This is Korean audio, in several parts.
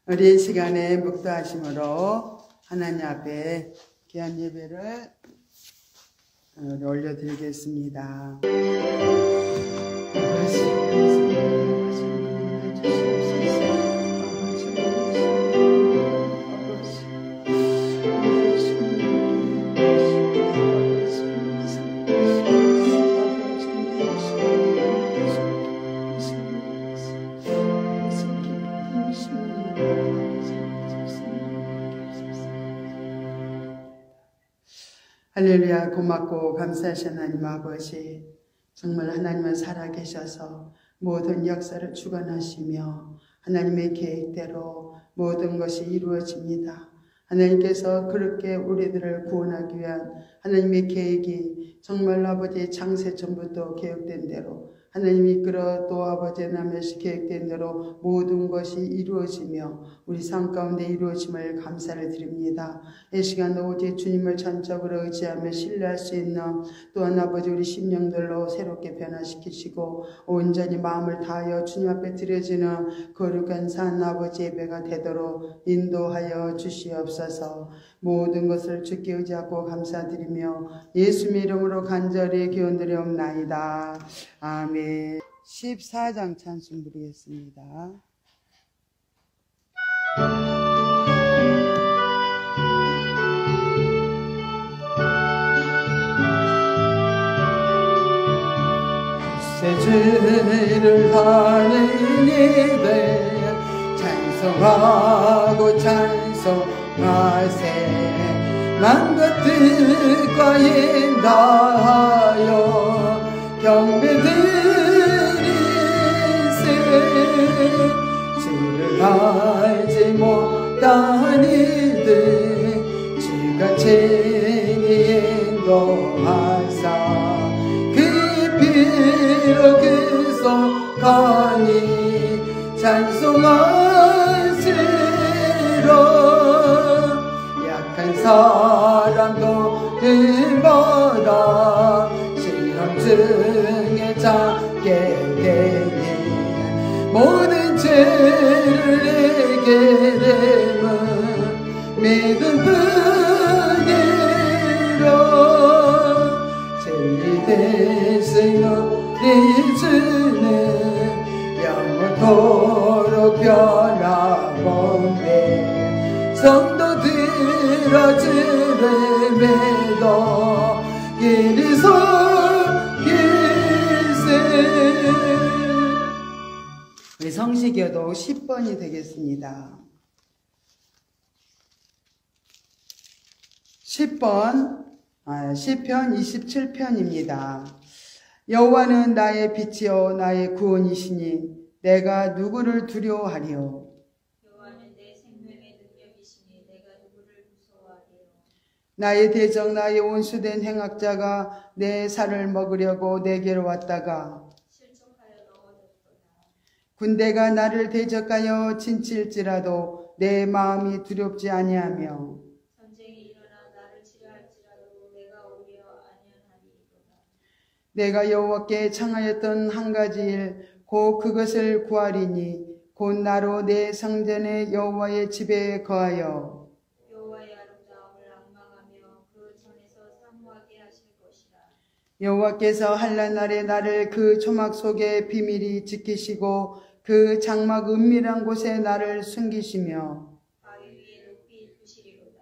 우리 시간에 묵도하심으로 하나님 앞에 귀한 예배를 올려드리겠습니다. 할렐루야. 고맙고 감사하신 하나님 아버지, 정말 하나님은 살아계셔서 모든 역사를 주관하시며 하나님의 계획대로 모든 것이 이루어집니다. 하나님께서 그렇게 우리들을 구원하기 위한 하나님의 계획이 정말 아버지의 창세 전부터 계획된 대로 하나님이 이끌어 또 아버지의 남에서 계획된 대로 모든 것이 이루어지며 우리 삶 가운데 이루어짐을 감사를 드립니다. 이 시간 오직 주님을 전적으로 의지하며 신뢰할 수 있는 또한 아버지 우리 심령들로 새롭게 변화시키시고 온전히 마음을 다하여 주님 앞에 드려지는 거룩한 산 아버지 예배가 되도록 인도하여 주시옵소서. 모든 것을 주께 의지하고 감사드리며 예수님의 이름으로 간절히 기원드리옵나이다. 아멘. 14장 찬송 드리겠습니다. 새 죄를 다하는 이들 찬송하고 찬송하세. 만것 뜻과 인다하여 경배드리세. 주를 알지 못한 이들 주가 친히 인도하사 그 피로 구속하니 찬송하시라. 약한 사람도 일마다 시험 중에 찾게 되니 모든 죄를 내게 되면 믿음 뿐이라. 진리 대신 우리 주는 영원토록 변함없네. 성도들아 주를 믿어 길이 서길세. 우리 성시교도 10번이 되겠습니다. 10번 시편 27편입니다. 여호와는 나의 빛이요 나의 구원이시니 내가 누구를 두려워하리요. 여호와는 내 생명의 능력이시니 내가 누구를 무서워하리요. 나의 대적 나의 온수된 행악자가 내 살을 먹으려고 내게로 왔다가 실족하여 넘어졌도다. 군대가 나를 대적하여 진칠지라도 내 마음이 두렵지 아니하며 전쟁이 일어나 나를 치료할지라도 내가 오히려 안연하리이도다. 내가 여호와께 청하였던 한 가지 일 곧 그것을 구하리니 곧 나로 내 성전의 여호와의 집에 거하여 여호와의 아름다움을 앙망하며 그 전에서 사모하게 하실 것이라. 여호와께서 한란 날에 나를 그 초막 속에 비밀히 지키시고 그 장막 은밀한 곳에 나를 숨기시며 바위 위에 높이 두시리로다.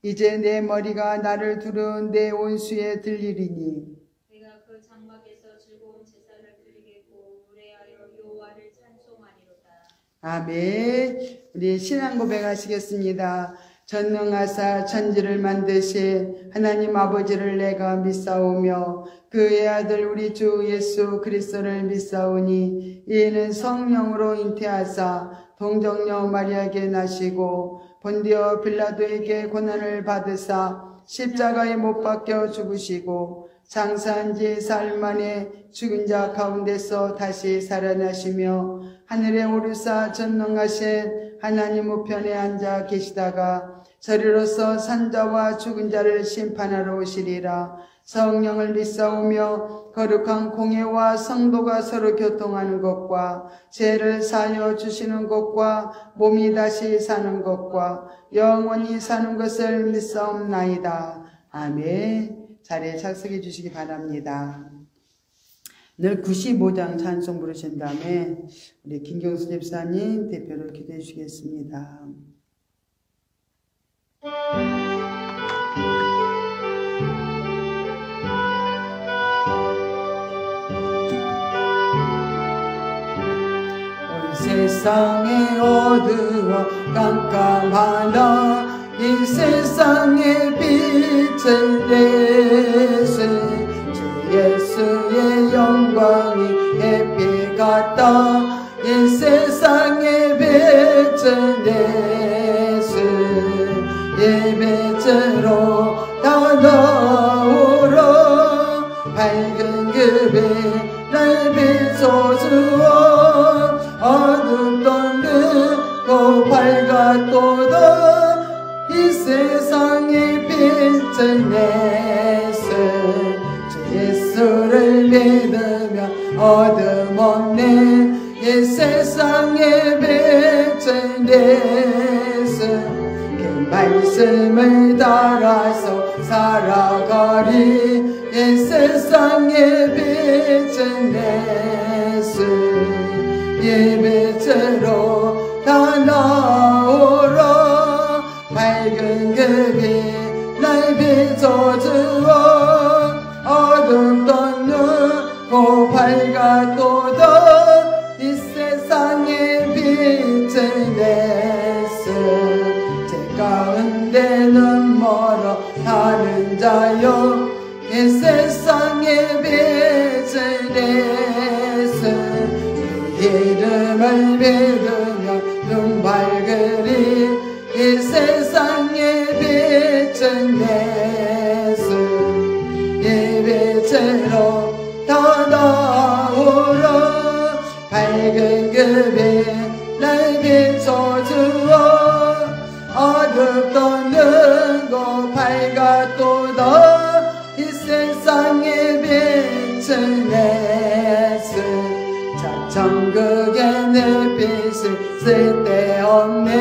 이제 내 머리가 나를 두른 내 온수에 들리리니 내가 그 장막에서 즐거운 제사를 드리겠고 무례하여 여호와를 찬송하리로다. 아멘. 우리 신앙 고백하시겠습니다. 전능하사 천지를 만드신 하나님 아버지를 내가 믿사오며 그의 아들 우리 주 예수 그리스도를 믿사오니 이는 성령으로 잉태하사 동정녀 마리아에게 나시고 본디오 빌라도에게 고난을 받으사 십자가에 못 박혀 죽으시고 장사한 지 사흘 만에 죽은 자 가운데서 다시 살아나시며 하늘에 오르사 전능하신 하나님 우편에 앉아 계시다가 저리로서 산자와 죽은 자를 심판하러 오시리라. 성령을 믿사오며 거룩한 공예와 성도가 서로 교통하는 것과 죄를 사하여 주시는 것과 몸이 다시 사는 것과 영원히 사는 것을 믿사옵나이다. 아멘. 자리에 착석해 주시기 바랍니다. 늘 95장 찬송 부르신 다음에 우리 김경수 집사님 대표로 기도해 주시겠습니다. 온 세상에 어두워 깜깜하나 이 세상의 빛을 내세 예수의 영광이 햇빛 같다 이 세상의 빛을 내세 예배자로 다 나오라 밝은 그 빛 날 비춰주어 어둠 떠는 밝았도다 이 세상의 빛을 내세 예수를 믿으며 어둠 없네 이 세상의 빛을 내세 그 말씀을 따라서 살아가리 이 세상의 빛을 내세 예배자로 다 나오라 밝은 그 빛 날 비춰주어 어둠 떠누고 밝았도다 이 세상의 빛을 내세 제 가운데는 멀어 가는 자여 이 세상의 빛을 내세 그 이름을 믿으며 눈 밝으리 이 세상의 빛을 내세 예배자로 다 나오라 밝은 그 빛 날 비춰주어 어둠 떠는 곳 밝았도다 이 세상의 빛을 내세 자 천국의 내 빛을 쓸데없네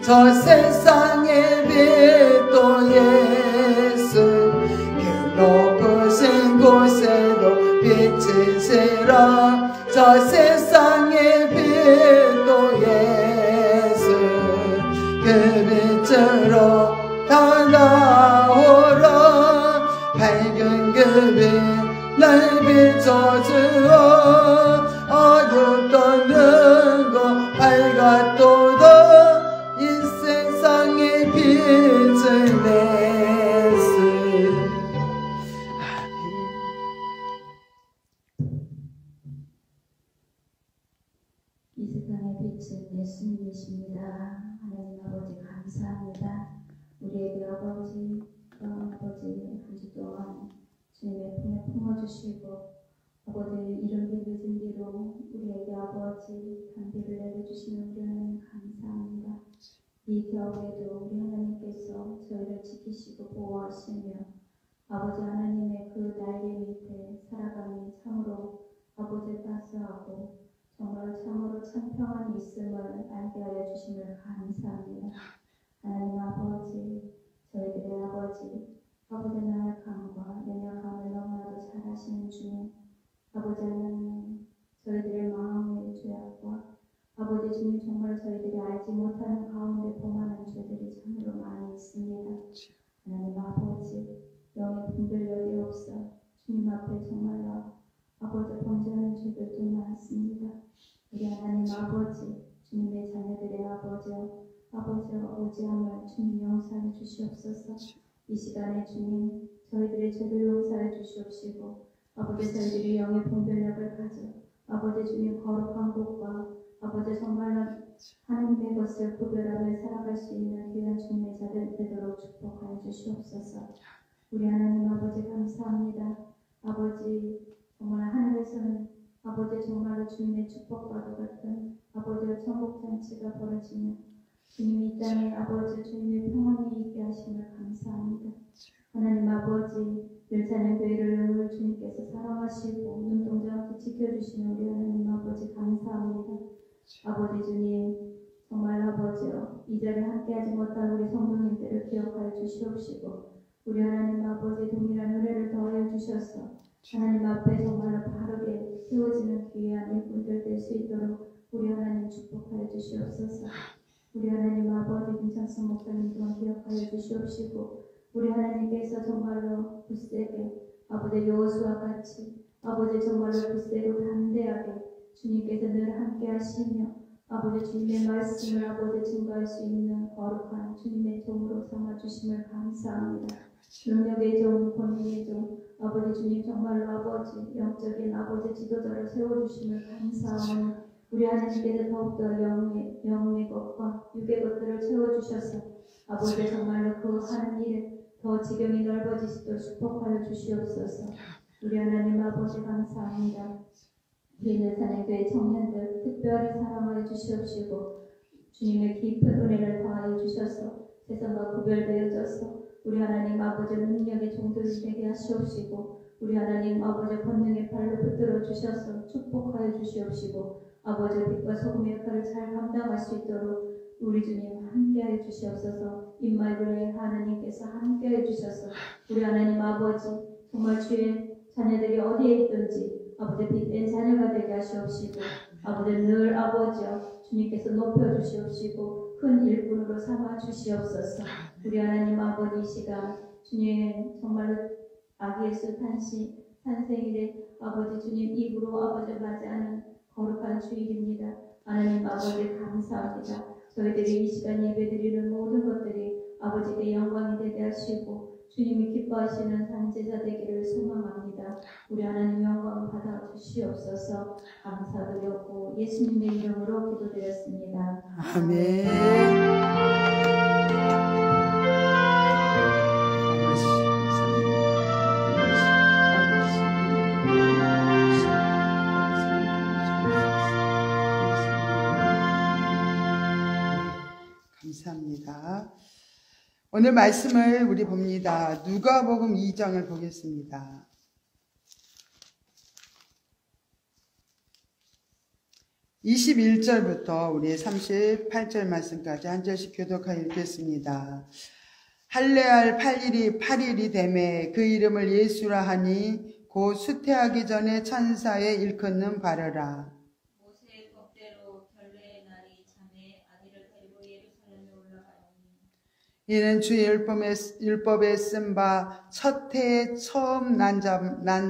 저 세상의 빛도 예수 높으신 곳에도 빛이시라 저 세상의 빛도 예수 그 빛으로 다 나오라 밝은 그 빛 날 비춰주어 어둠 떠는 곳 밝았도다 이 세상의 빛을 내세 이 세상의 빛은 예수님이십니다. 하나님 아버지 감사합니다. 우리에게 아버지 한 주 동안 주님의 품에 품어주시고 아버지 이런 늦은 뒤로 우리에게 아버지 단비를 내려주시는 우리 하나님 감사합니다. 이 겨울에도 우리 하나님께서 저희를 지키시고 보호하시며 아버지 하나님의 그 날개 밑에 살아감이 참으로 아버지 따스하고 정말 참으로 참 평안이 있음을 알게 하여 주심을 감사합니다. 하나님 아버지 저희들의 아버지 나약함과 연약함을 너무나도 잘 아시는 주님 아버지 하나님 저희들의 마음의 죄악과 아버지 주님 정말 저희들이 알지 못하는 가운데 범하는 죄들이 참으로 많이 있습니다. 하나님 아버지 영의 분별력이 없어 주님 앞에 정말로 아버지 범죄하는 죄들도 많습니다. 우리 하나님 아버지 주님의 자녀들의 아버지와 어지함을 주님 용서해 주시옵소서. 이 시간에 주님 저희들의 죄를 용서해 주시옵시고 아버지 저희들이 영의 분별력을 가져 아버지 주님 거룩한 곳과 아버지 정말로 하나님의 것을 구별하며 살아갈 수 있는 귀한 주님의 자들 되도록 축복하여 주시옵소서. 우리 하나님 아버지 감사합니다. 아버지 정말 하늘에서는 아버지 정말로 주님의 축복과도 같은 아버지의 천국잔치가 벌어지며 주님 이 땅에 아버지 주님의 평안이 있게 하심을 감사합니다. 하나님 아버지 늘 사는 교회를 주님께서 사랑하시고 눈동자 없이 지켜주시는 우리 하나님 아버지 감사합니다. 아버지 주님, 정말 아버지여, 이 자리에 함께하지 못한 우리 성도님들을 기억하여 주시옵시고 우리 하나님 아버지 동일한 은혜를 더하여 주셔서 하나님 앞에 정말로 바르게 세워지는 귀한 일꾼들 될 수 있도록 우리 하나님 축복하여 주시옵소서. 우리 하나님 아버지 김창순 목사님 또한 기억하여 주시옵시고 우리 하나님께서 정말로 굳세게 아버지 여호수아와 같이 아버지 정말로 굳세고 담대하게 주님께서 늘 함께 하시며 아버지 주님의 말씀을 아버지 증거할 수 있는 거룩한 주님의 종으로 삼아주심을 감사합니다. 능력의 종, 권위의 종, 아버지 주님 정말로 아버지 영적인 아버지 지도자를 세워주심을 감사하오니 우리 하나님께서 더욱더 영의 것과 육의 것들을 채워주셔서 아버지 정말로 그 하는 일에 더 지경이 넓어지시도록 축복하여 주시옵소서. 우리 하나님 아버지 감사합니다. 우리는 사내교회 청년들 특별히 사랑하여 주시옵시고 주님의 깊은 은혜를 더하여 주셔서 세상과 구별되어져서 우리 하나님 아버지 능력의 종들이 되게 하시옵시고 우리 하나님 아버지 권능의 발로 붙들어 주셔서 축복하여 주시옵시고 아버지 빛과 소금의 역할을 잘 감당할 수 있도록 우리 주님 함께하여 주시옵소서. 임마누엘 하나님께서 함께하여 주셔서 우리 하나님 아버지 정말 주의 자녀들이 어디에 있든지 아버지 빛된 자녀가 되게 하시옵시고 아버지 늘 아버지여 주님께서 높여주시옵시고 큰 일꾼으로 삼아 주시옵소서. 우리 하나님 아버지 이 시간 주님 정말로 아기 예수 탄생일에 아버지 주님 입으로 아버지 맞이하는 거룩한 주일입니다. 하나님 아버지 감사합니다. 저희들이 이 시간 예배드리는 모든 것들이 아버지께 영광이 되게 하시고 주님이 기뻐하시는 산제자 되기를 소망합니다. 우리 하나님 영광 받아 주시옵소서. 감사드렸고 예수님의 이름으로 기도드렸습니다. 아멘. 감사합니다. 오늘 말씀을 우리 봅니다. 누가복음 2장을 보겠습니다. 21절부터 우리 38절 말씀까지 한 절씩 교독하여 읽겠습니다. 할례할 8일이 되매 그 이름을 예수라 하니 곧 수태하기 전에 천사에 일컫는 바라라. 모세의 법대로 결례의 날이 참에 아기를 데리고 예루살렘에 올라가니 이는 주의 율법에 쓴 바 첫 해에 처음 난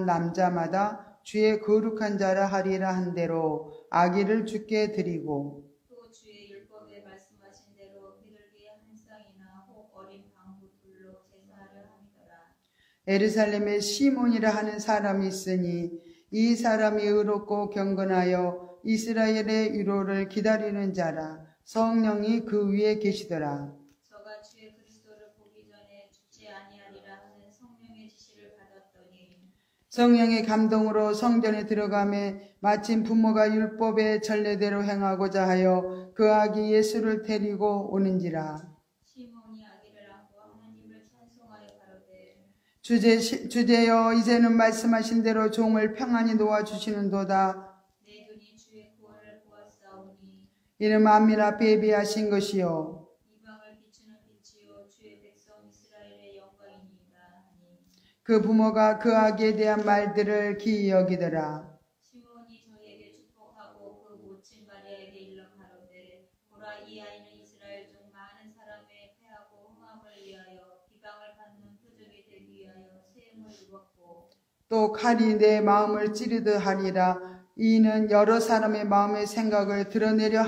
남자마다 주의 거룩한 자라 하리라 한 대로 아기를 주께 드리고 또 주의 율법에 말씀하신 대로 비둘기 한 쌍이나 혹 어린 방구 둘로 제사하려 함이더라. 에르살렘에 시몬이라 하는 사람이 있으니 이 사람이 의롭고 경건하여 이스라엘의 위로를 기다리는 자라. 성령이 그 위에 계시더라. 저가 주의 그리스도를 보기 전에 죽지 아니하리라 하는 성령의 지시를 받았더니 성령의 감동으로 성전에 들어가매 마침 부모가 율법의 전례대로 행하고자 하여 그 아기 예수를 데리고 오는지라. 시몬이 아기를 안고 하나님을 찬송하여 가로되 주제여 이제는 말씀하신 대로 종을 평안히 놓아주시는도다. 내 눈이 주의 구원을 보았사오니 이는 만민 앞에 예비하신 것이요 이방을 비추는 빛이요 주의 백성 이스라엘의 영광이니이다 하니 그 부모가 그 아기에 대한 말들을 기이 여기더라. 시몬이 저희에게 축복하고 그 모친 마리아에게 일러 가로되 보라 이 아이는 이스라엘 중 많은 사람의 패하고 흥함을 위하여 비방을 받는 표적이 되기 위하여 세움을 입었고 또 칼이 내 마음을 찌르듯 하리라. 이는 여러 사람의 마음의 생각을 드러내려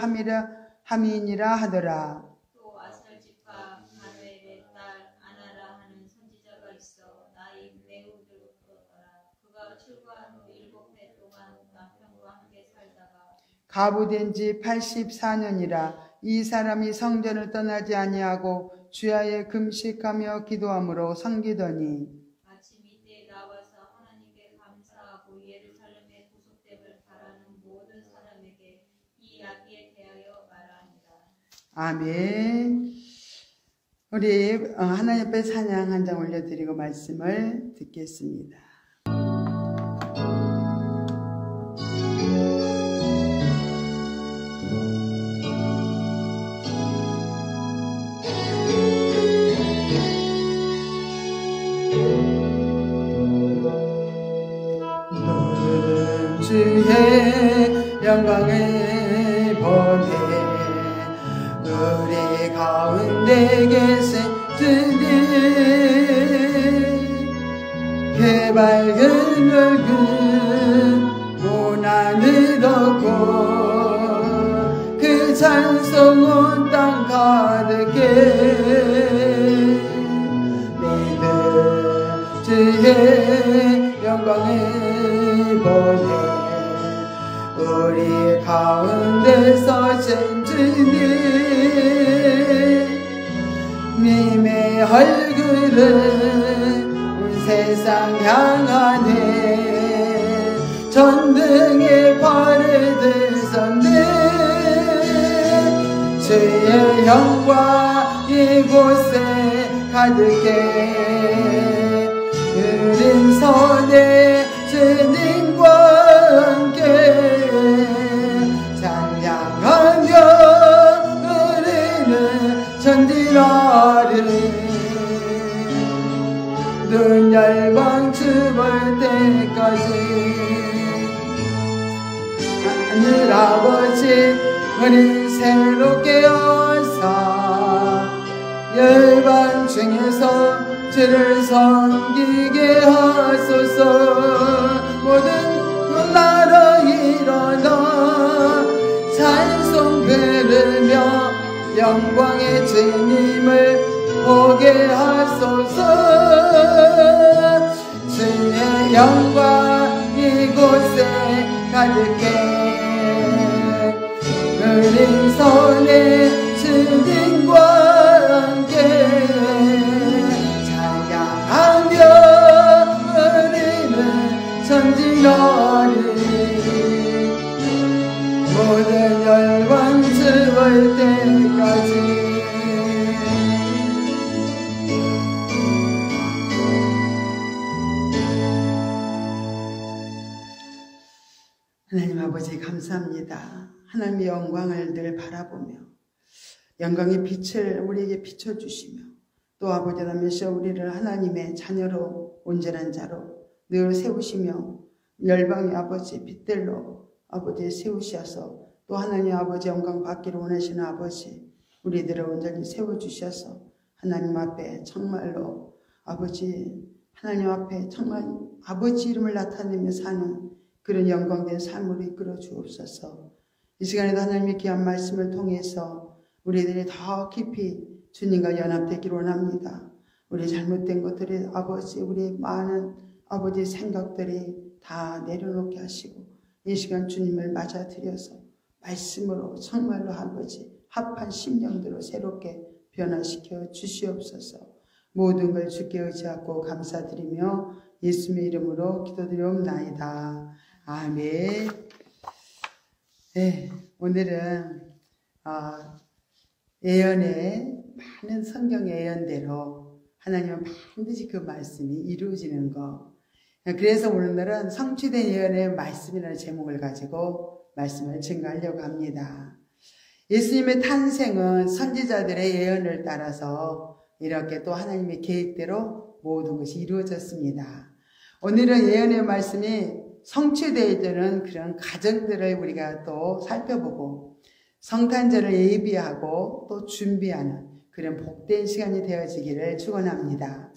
함이니라 하더라. 또 아살 지파 마누엘의 딸 아나라 하는 선지자가 있어 나이 매우 늙었더라. 그가 출가한 후 7해 동안 남편과 함께 살다가 가부된 지 84년이라. 이 사람이 성전을 떠나지 아니하고 주야에 금식하며 기도함으로 섬기더니 아침 이때에 나와서 하나님께 감사하고 예루살렘에 구속됨을 바라는 모든 사람에게 이 아기에 대하여 말하니라. 아멘. 우리 하나님 앞에 찬양 한 장 올려드리고 말씀을 듣겠습니다. 주의 영광을 보내 우리 가운데 계신 주님 그 밝은 얼굴 고난을 덮고 그 찬송 온 땅 가득해 믿음 주의 영광을 보내 우리 가운데 서신 주님 님의 얼굴은 온 세상 향하네 전등에 발을 들었네 주의 영광 이곳에 가득해 흐린 손에 주님과 함께 찬양하며 우리는 전진하리 눈 열방 주볼 때까지 하늘 아버지 우리 새롭게 하사 열방 중에서 주를 섬기게 하소서 모든 나라 일어나 찬송 부르며 영광의 주님을 보게 하소서 주의 영광 이곳에 가득해 흐린 손에 주님과 함께 찬양하며 우리는 전진하리 모든 열방 주볼 때까지 하나님 아버지 감사합니다. 하나님의 영광을 늘 바라보며 영광의 빛을 우리에게 비춰주시며 또 아버지라면서 우리를 하나님의 자녀로 온전한 자로 늘 세우시며 열방의 아버지 빛들로 아버지 세우셔서 또 하나님 아버지 영광 받기를 원하시는 아버지 우리들을 온전히 세워주셔서 하나님 앞에 정말로 아버지 하나님 앞에 정말 아버지 이름을 나타내며 사는 그런 영광된 삶으로 이끌어 주옵소서. 이 시간에도 하나님의 귀한 말씀을 통해서 우리들이 더 깊이 주님과 연합되기를 원합니다. 우리 잘못된 것들이 아버지 우리의 많은 아버지 생각들이 다 내려놓게 하시고 이 시간 주님을 맞아들여서 말씀으로 정말로 아버지 합한 심령대로 새롭게 변화시켜 주시옵소서. 모든 걸 주께 의지하고 감사드리며 예수님의 이름으로 기도드리옵나이다. 아멘. 네, 오늘은 예언의 많은 성경의 예언대로 하나님은 반드시 그 말씀이 이루어지는 것. 그래서 오늘은 성취된 예언의 말씀이라는 제목을 가지고 말씀을 증거하려고 합니다. 예수님의 탄생은 선지자들의 예언을 따라서 이렇게 또 하나님의 계획대로 모든 것이 이루어졌습니다. 오늘은 예언의 말씀이 성취되어지는 그런 과정들을 우리가 또 살펴보고 성탄절을 예비하고 또 준비하는 그런 복된 시간이 되어지기를 축원합니다.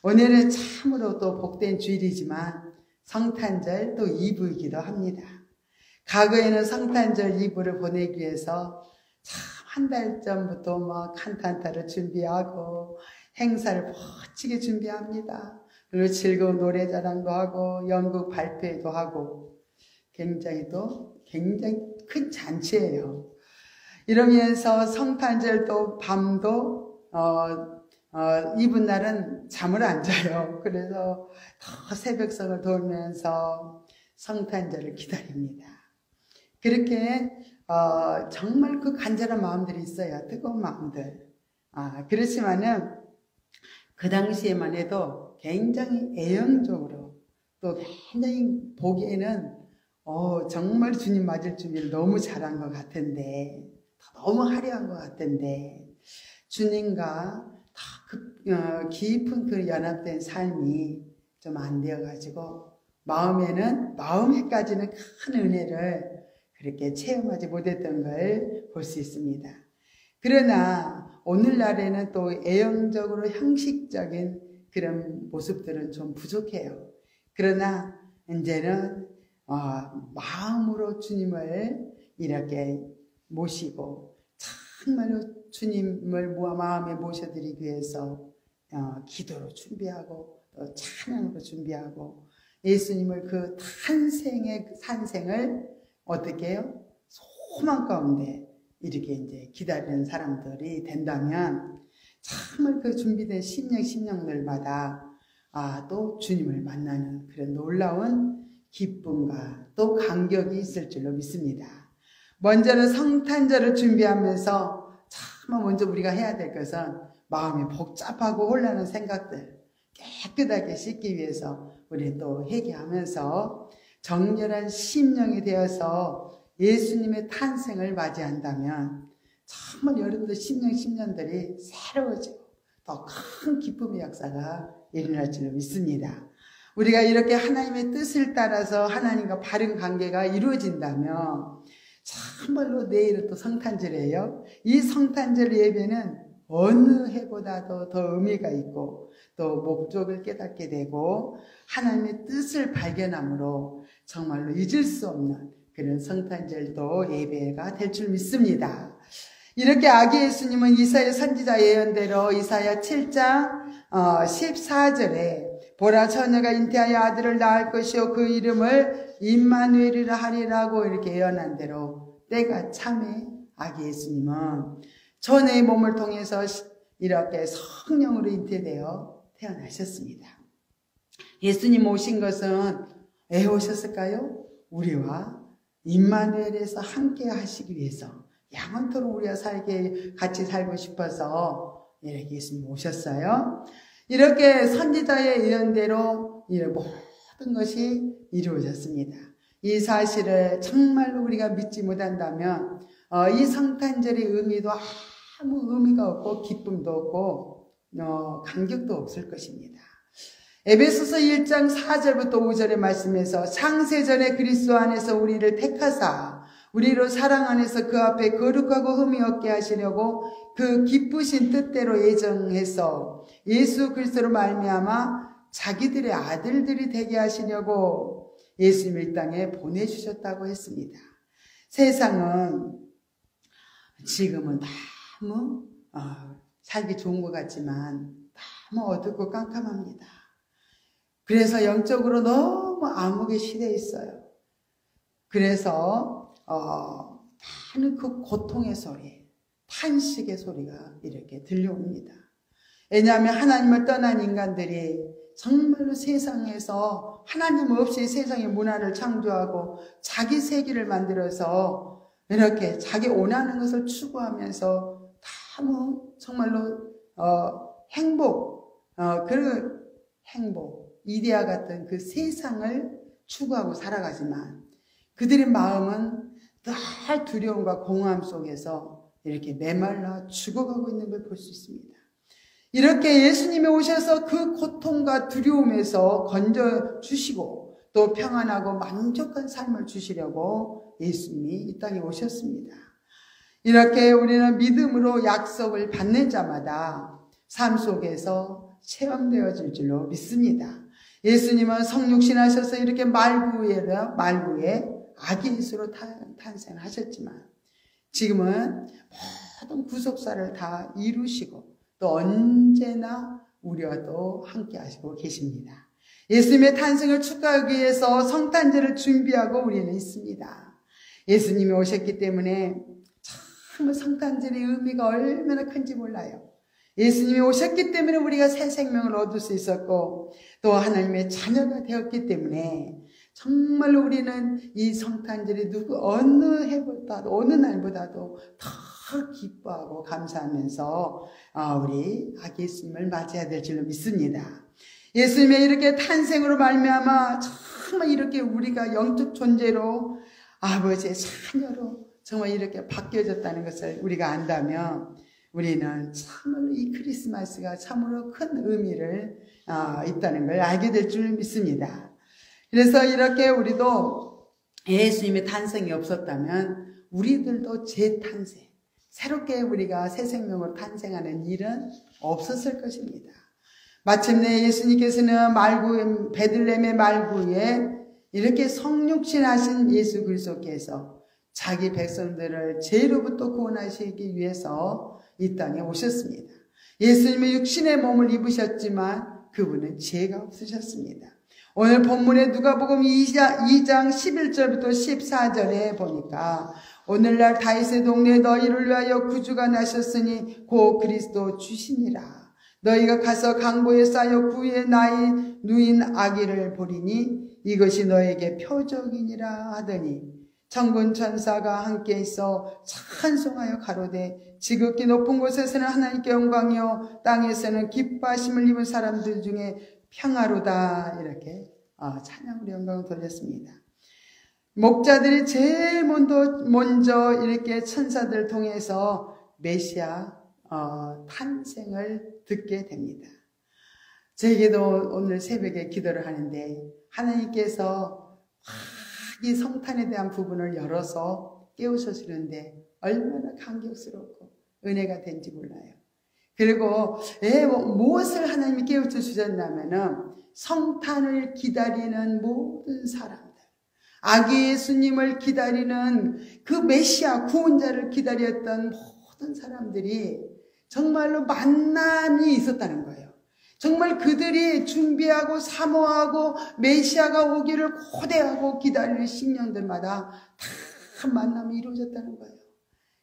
오늘은 참으로 또 복된 주일이지만 성탄절 또 이브이기도 합니다. 과거에는 성탄절 이브를 보내기 위해서 참 한 달 전부터 막 칸탄타를 준비하고 행사를 멋지게 준비합니다. 그리고 즐거운 노래자랑도 하고 연극 발표도 하고 굉장히 큰 잔치예요. 이러면서 성탄절 또 밤도 이분 날은 잠을 안 자요. 그래서 더 새벽성을 돌면서 성탄절을 기다립니다. 그렇게 정말 그 간절한 마음들이 있어요. 뜨거운 마음들. 그렇지만은 그 당시에만 해도 굉장히 애형적으로 또 굉장히 보기에는 정말 주님 맞을 준비를 너무 잘한 것 같은데, 너무 화려한 것 같은데, 주님과 깊은 그 연합된 삶이 좀 안 되어가지고 마음에까지는 큰 은혜를 그렇게 체험하지 못했던 걸 볼 수 있습니다. 그러나 오늘날에는 또 애형적으로 형식적인 그런 모습들은 좀 부족해요. 그러나 이제는 마음으로 주님을 이렇게 모시고 정말로 주님을 마음에 모셔드리기 위해서 기도로 준비하고 또 찬양으로 준비하고 예수님을 그 탄생을 어떻게 해요? 소망 가운데 이렇게 이제 기다리는 사람들이 된다면 정말 그 준비된 심령들마다 또 주님을 만나는 그런 놀라운 기쁨과 또 감격이 있을 줄로 믿습니다. 먼저는 성탄절을 준비하면서 참 먼저 우리가 해야 될 것은 마음이 복잡하고 혼란한 생각들 깨끗하게 씻기 위해서 우리 또 회개하면서 정결한 심령이 되어서 예수님의 탄생을 맞이한다면 정말 여러분들 심령들이 새로워지고 더 큰 기쁨의 역사가 일어날 줄로 믿습니다. 우리가 이렇게 하나님의 뜻을 따라서 하나님과 바른 관계가 이루어진다면 정말로 내일은 또 성탄절이에요. 이 성탄절 예배는 어느 해보다도 더 의미가 있고 또 목적을 깨닫게 되고 하나님의 뜻을 발견함으로 정말로 잊을 수 없는 그런 성탄절도 예배가 될 줄 믿습니다. 이렇게 아기 예수님은 이사야 선지자 예언대로 이사야 7장 14절에 보라 처녀가 잉태하여 아들을 낳을 것이요 그 이름을 임마누엘이라 하리라고 이렇게 예언한 대로 때가 참에 아기 예수님은 처녀의 몸을 통해서 이렇게 성령으로 잉태되어 태어나셨습니다. 예수님 오신 것은 왜 오셨을까요? 우리와 임마누엘에서 함께 하시기 위해서 영원토록 우리와 같이 살고 싶어서 이렇게 예수님 오셨어요. 이렇게 선지자의 예언대로 모든 것이 이루어졌습니다. 이 사실을 정말로 우리가 믿지 못한다면 이 성탄절의 의미도 아무 의미가 없고 기쁨도 없고 감격도 없을 것입니다. 에베소서 1장 4절부터 5절의 말씀에서 창세전에 그리스도 안에서 우리를 택하사 우리로 사랑 안에서 그 앞에 거룩하고 흠이 없게 하시려고 그 기쁘신 뜻대로 예정해서 예수 그리스도로 말미암아 자기들의 아들들이 되게 하시려고 예수님을 이 땅에 보내주셨다고 했습니다. 세상은 지금은 너무 살기 좋은 것 같지만 너무 어둡고 깜깜합니다. 그래서 영적으로 너무 암흑의 시대에 있어요. 그래서 많은 그 고통의 소리, 탄식의 소리가 이렇게 들려옵니다. 왜냐하면 하나님을 떠난 인간들이 정말로 세상에서 하나님 없이 세상의 문화를 창조하고 자기 세계를 만들어서 이렇게 자기 원하는 것을 추구하면서 너무 정말로 그 행복, 이데아 같은 그 세상을 추구하고 살아가지만 그들의 마음은 늘 두려움과 공허함 속에서 이렇게 메말라 죽어가고 있는 걸 볼 수 있습니다. 이렇게 예수님이 오셔서 그 고통과 두려움에서 건져주시고 또 평안하고 만족한 삶을 주시려고 예수님이 이 땅에 오셨습니다. 이렇게 우리는 믿음으로 약속을 받는 자마다 삶 속에서 체험되어질 줄로 믿습니다. 예수님은 성육신하셔서 이렇게 말구에 아기 예수로 탄생하셨지만 지금은 모든 구속사를 다 이루시고 또 언제나 우리와 또 함께 하시고 계십니다. 예수님의 탄생을 축하하기 위해서 성탄절을 준비하고 우리는 있습니다. 예수님이 오셨기 때문에 정말 성탄절의 의미가 얼마나 큰지 몰라요. 예수님이 오셨기 때문에 우리가 새 생명을 얻을 수 있었고 또 하나님의 자녀가 되었기 때문에 정말로 우리는 이 성탄절이 어느 해보다도 어느 날보다도 더 더 기뻐하고 감사하면서 우리 아기 예수님을 맞이해야 될 줄로 믿습니다. 예수님의 이렇게 탄생으로 말미암아 정말 이렇게 우리가 영적 존재로 아버지의 자녀로 정말 이렇게 바뀌어졌다는 것을 우리가 안다면 우리는 참으로 이 크리스마스가 참으로 큰 의미를 있다는 걸 알게 될 줄 믿습니다. 그래서 이렇게 우리도 예수님의 탄생이 없었다면 우리들도 재탄생, 새롭게 우리가 새 생명으로 탄생하는 일은 없었을 것입니다. 마침내 예수님께서는 베들레헴의 말구에 이렇게 성육신하신 예수 그리스도께서 자기 백성들을 죄로부터 구원하시기 위해서 이 땅에 오셨습니다. 예수님의 육신의 몸을 입으셨지만 그분은 죄가 없으셨습니다. 오늘 본문에 누가복음 2장 11절부터 14절에 보니까 오늘날 다윗의 동네에 너희를 위하여 구주가 나셨으니 곧 그리스도 주시니라. 너희가 가서 강보에 쌓여 구에 나이 누인 아기를 보리니 이것이 너에게 표적이니라 하더니 천군 천사가 함께 있어 찬송하여 가로되 지극히 높은 곳에서는 하나님께 영광이요 땅에서는 기뻐하심을 입은 사람들 중에 평화로다. 이렇게 찬양으로 영광을 돌렸습니다. 목자들이 제일 먼저 이렇게 천사들을 통해서 메시아 탄생을 듣게 됩니다. 저에게도 오늘 새벽에 기도를 하는데 하나님께서 이 성탄에 대한 부분을 열어서 깨우쳐주는데 얼마나 감격스럽고 은혜가 된지 몰라요. 그리고 무엇을 하나님이 깨우쳐 주셨냐면은 성탄을 기다리는 모든 사람들, 아기 예수님을 기다리는 그 메시아 구원자를 기다렸던 모든 사람들이 정말로 만남이 있었다는 거예요. 정말 그들이 준비하고 사모하고 메시아가 오기를 고대하고 기다리는 심령들마다 다 만남이 이루어졌다는 거예요.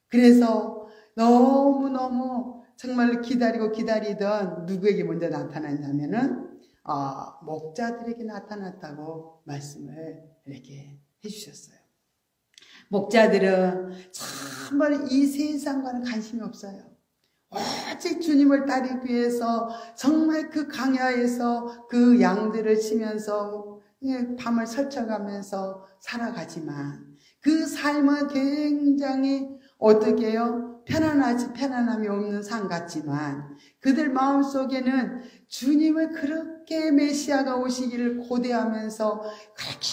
그래서 너무너무 정말 기다리던 누구에게 먼저 나타났냐면은 목자들에게 나타났다고 말씀을 이렇게 해주셨어요. 목자들은 정말 이 세상과는 관심이 없어요. 오직 주님을 따르기 위해서 정말 그 강야에서 그 양들을 치면서 밤을 설쳐가면서 살아가지만 그 삶은 굉장히 어떻게 해요? 편안함이 없는 삶 같지만 그들 마음속에는 주님을 그렇게 메시아가 오시기를 고대하면서 그렇게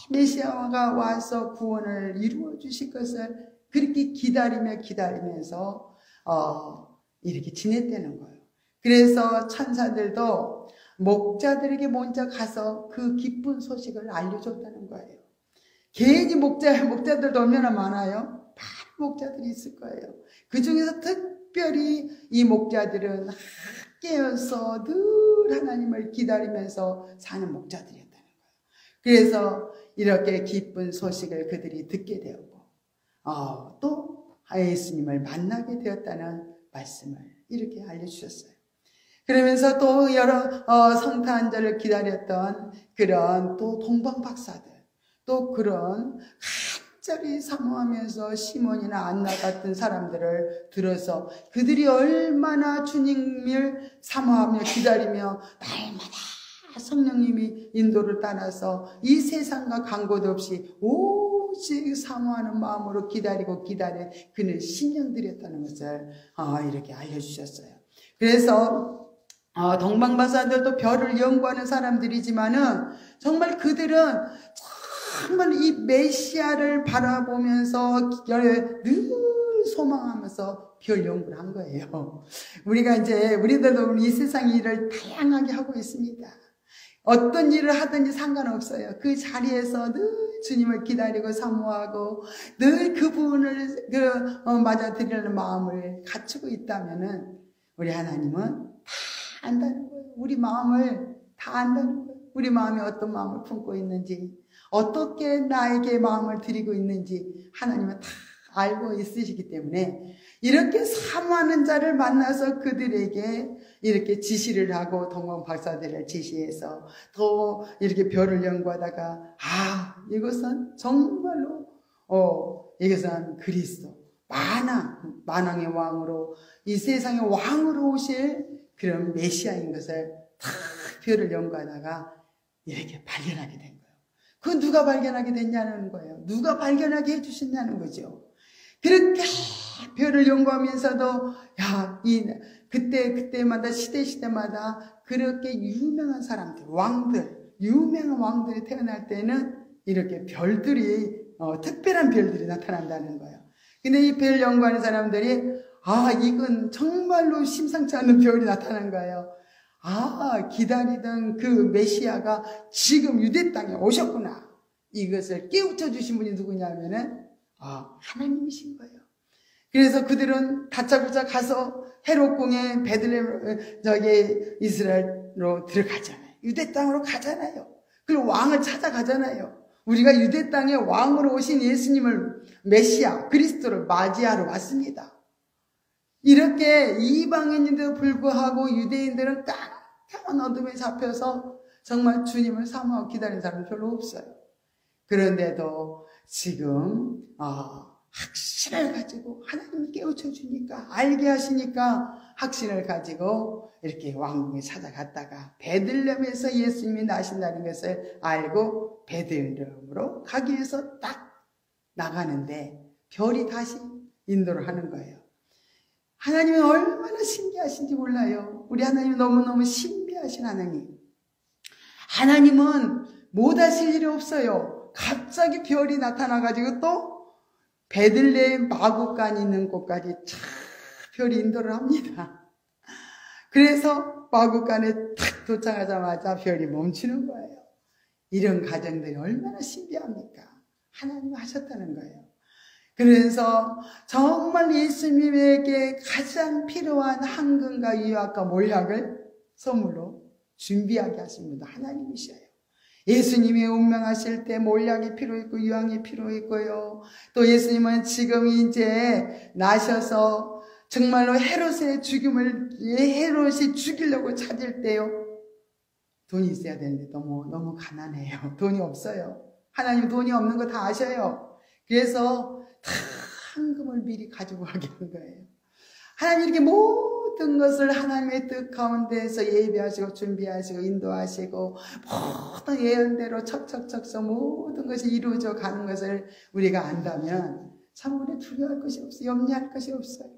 메시아가 와서 구원을 이루어 주실 것을 그렇게 기다리면서 이렇게 지냈다는 거예요. 그래서 천사들도 목자들에게 먼저 가서 그 기쁜 소식을 알려줬다는 거예요. 괜히 목자들도 얼마나 많아요? 많은 목자들이 있을 거예요. 그 중에서 특별히 이 목자들은 깨어서 늘 하나님을 기다리면서 사는 목자들이었다는 거예요. 그래서 이렇게 기쁜 소식을 그들이 듣게 되었고 또 예수님을 만나게 되었다는 말씀을 이렇게 알려주셨어요. 그러면서 또 여러 성탄절을 기다렸던 그런 또 동방박사들, 또 그런 간절히 사모하면서 시몬이나 안나 같은 사람들을 들어서 그들이 얼마나 주님을 사모하며 기다리며 날마다 성령님이 인도를 따라서 이 세상과 간곳 없이 오직 사모하는 마음으로 기다린 그는 신령들이었다는 것을 이렇게 알려주셨어요. 그래서 동방박사들도 별을 연구하는 사람들이지만은 정말 그들은 정말 이 메시아를 바라보면서 늘 소망하면서 별 연구를 한 거예요. 우리들도 이 세상 일을 다양하게 하고 있습니다. 어떤 일을 하든지 상관없어요. 그 자리에서 늘 주님을 기다리고 사모하고 늘 그분을 맞아들이려는 마음을 갖추고 있다면은 우리 하나님은 다 안다는 거예요. 우리 마음을 다 안다는 거예요. 우리 마음이 어떤 마음을 품고 있는지, 어떻게 나에게 마음을 드리고 있는지 하나님은 다 알고 있으시기 때문에 이렇게 사모하는 자를 만나서 그들에게 이렇게 지시를 하고 동방박사들을 지시해서 또 이렇게 별을 연구하다가 이것은 정말로 이것은 그리스도 만왕의 왕으로 이 세상의 왕으로 오실 그런 메시아인 것을 다 별을 연구하다가 이렇게 발견하게 된 거예요. 그건 누가 발견하게 됐냐는 거예요. 누가 발견하게 해주셨냐는 거죠. 그렇게 별을 연구하면서도 그때마다 시대마다 그렇게 유명한 사람들, 유명한 왕들이 태어날 때는 이렇게 별들이 특별한 별들이 나타난다는 거예요. 근데 이 별 연구하는 사람들이 이건 정말로 심상치 않은 별이 나타난 거예요. 기다리던 그 메시아가 지금 유대 땅에 오셨구나. 이것을 깨우쳐 주신 분이 누구냐면은 하나님이신 거예요. 그래서 그들은 다짜고짜 가서 헤롯 공의 베들레헴 이스라엘로 들어가잖아요. 유대 땅으로 가잖아요. 그리고 왕을 찾아가잖아요. 우리가 유대 땅에 왕으로 오신 예수님을 메시아 그리스도를 맞이하러 왔습니다. 이렇게 이방인인데도 불구하고 유대인들은 깜깜한 어둠에 잡혀서 정말 주님을 사모하고 기다리는 사람은 별로 없어요. 그런데도 지금 확신을 가지고 하나님이 깨우쳐 주니까 알게 하시니까 확신을 가지고 이렇게 왕궁에 찾아갔다가 베들레헴에서 예수님이 나신다는 것을 알고 베들레헴으로 가기 위해서 딱 나가는데 별이 다시 인도를 하는 거예요. 하나님이 얼마나 신기하신지 몰라요. 우리 하나님은 너무너무 신비하신 하나님. 하나님은 못 하실 일이 없어요. 갑자기 별이 나타나가지고 또 베들레헴 마구간 있는 곳까지 쫙 별이 인도를 합니다. 그래서 마구간에 탁 도착하자마자 별이 멈추는 거예요. 이런 가정들이 얼마나 신비합니까? 하나님이 하셨다는 거예요. 그래서 정말 예수님에게 가장 필요한 황금과 유약과 몰약을 선물로 준비하게 하신 분도 하나님이셔요. 예수님이 운명하실 때 몰약이 필요했고 유황이 필요했고요. 또 예수님은 지금 이제 나셔서 정말로 헤롯이 죽이려고 찾을 때요. 돈이 있어야 되는데 너무 가난해요. 돈이 없어요. 하나님 돈이 없는 거 다 아셔요. 그래서 다 황금을 미리 가지고 가게 한 거예요. 하나님 이렇게 모든 것을 하나님의 뜻 가운데에서 예비하시고 준비하시고 인도하시고 모든 예언대로 척척척척 모든 것이 이루어져 가는 것을 우리가 안다면 참 우리 두려워할 것이 없어요. 염려할 것이 없어요.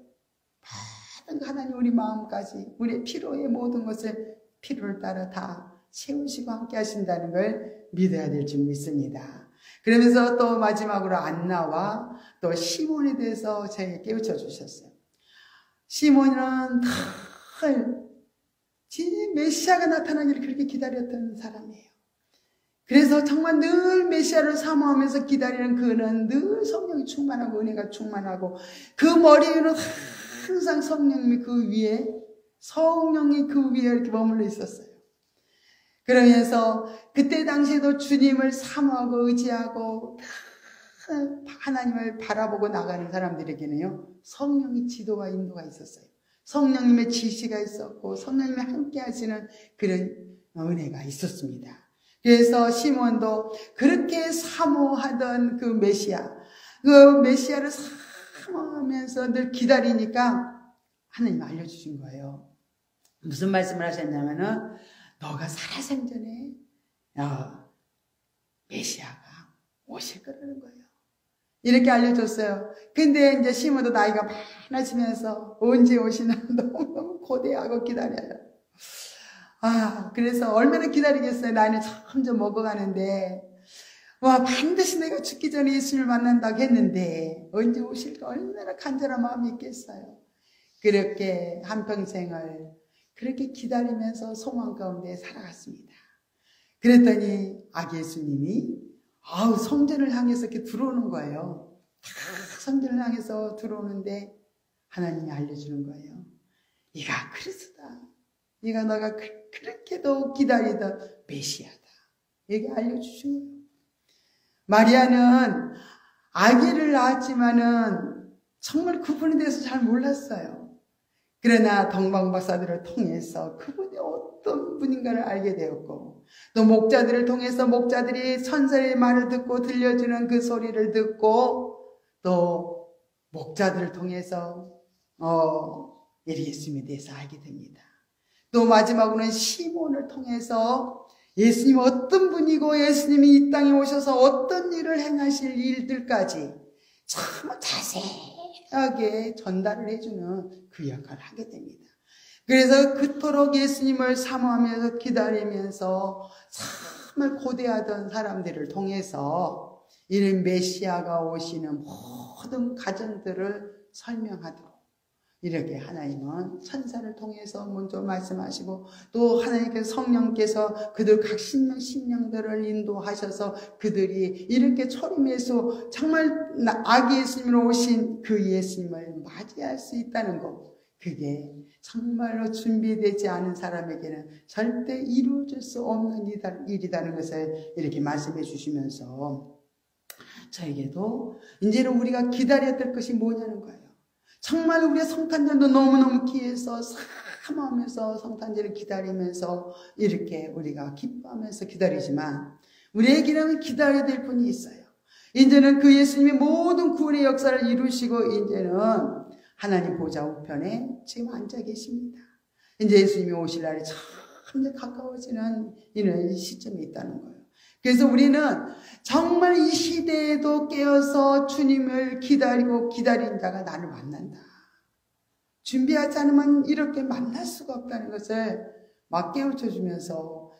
모든 하나님 우리 마음까지 우리의 필요의 모든 것을 필요를 따라 다 채우시고 함께 하신다는 걸 믿어야 될 줄 믿습니다. 그러면서 또 마지막으로 안나와 또 시몬에 대해서 저에게 깨우쳐 주셨어요. 시몬은 메시아가 나타나기를 그렇게 기다렸던 사람이에요. 그래서 정말 늘 메시아를 사모하면서 기다리는 그는 늘 성령이 충만하고 은혜가 충만하고 그 머리 위로 항상 성령이 그 위에 이렇게 머물러 있었어요. 그러면서 그때 당시에도 주님을 사모하고 의지하고 하나님을 바라보고 나가는 사람들에게는요, 성령의 지도와 인도가 있었어요. 성령님의 지시가 있었고 성령님이 함께 하시는 그런 은혜가 있었습니다. 그래서 시몬도 그렇게 사모하던 그 메시아를 사모하면서 늘 기다리니까 하나님이 알려주신 거예요. 무슨 말씀을 하셨냐면은 너가 살아생전에 메시아가 오실 거라는 거예요. 이렇게 알려줬어요. 근데 이제 시몬도 나이가 많아지면서 언제 오시나 너무너무 고대하고 기다려요. 그래서 얼마나 기다리겠어요. 나이는 점점 먹어가는데 반드시 내가 죽기 전에 예수님을 만난다고 했는데 언제 오실까 얼마나 간절한 마음이 있겠어요. 그렇게 한평생을 그렇게 기다리면서 소망 가운데 살아갔습니다. 그랬더니 아기 예수님이 성전을 향해서 이렇게 들어오는 거예요. 성전을 향해서 들어오는데 하나님이 알려주는 거예요. 이가 그리스도다. 이가 너가 그렇게도 기다리던 메시아다. 이렇게 알려주신 거예요. 마리아는 아기를 낳았지만은 정말 그분에 대해서 잘 몰랐어요. 그러나 동방박사들을 통해서 그분이 어떤 분인가를 알게 되었고 또 목자들을 통해서 목자들이 천사의 말을 듣고 들려주는 그 소리를 듣고 또 목자들을 통해서 예수님에 대해서 알게 됩니다. 또 마지막으로는 시몬을 통해서 예수님이 어떤 분이고 예수님이 이 땅에 오셔서 어떤 일을 행하실 일들까지 참 자세하게 전달을 해주는 그 역할을 하게 됩니다. 그래서 그토록 예수님을 사모하면서 기다리면서 참을 고대하던 사람들을 통해서 이런 메시아가 오시는 모든 가정들을 설명하도록 이렇게 하나님은 천사를 통해서 먼저 말씀하시고 또 하나님께서 성령께서 그들 각 심령들을 인도하셔서 그들이 이렇게 초림에서 정말 아기 예수님으로 오신 그 예수님을 맞이할 수 있다는 것, 그게 정말로 준비되지 않은 사람에게는 절대 이루어질 수 없는 일이라는 것을 이렇게 말씀해 주시면서 저에게도 이제는 우리가 기다려야 될 것이 뭐냐는 거예요. 정말 우리의 성탄절도 너무너무 귀해서 사모하면서 성탄절을 기다리면서 이렇게 우리가 기뻐하면서 기다리지만 우리에게는 기다려야 될 분이 있어요. 이제는 그 예수님이 모든 구원의 역사를 이루시고 이제는 하나님 보좌 우편에 지금 앉아 계십니다. 이제 예수님이 오실 날이 참 이제 가까워지는 이런 시점이 있다는 거예요. 그래서 우리는 정말 이 시대에도 깨어서 주님을 기다리고 기다린 자가 나를 만난다. 준비하지 않으면 이렇게 만날 수가 없다는 것을 막 깨우쳐 주면서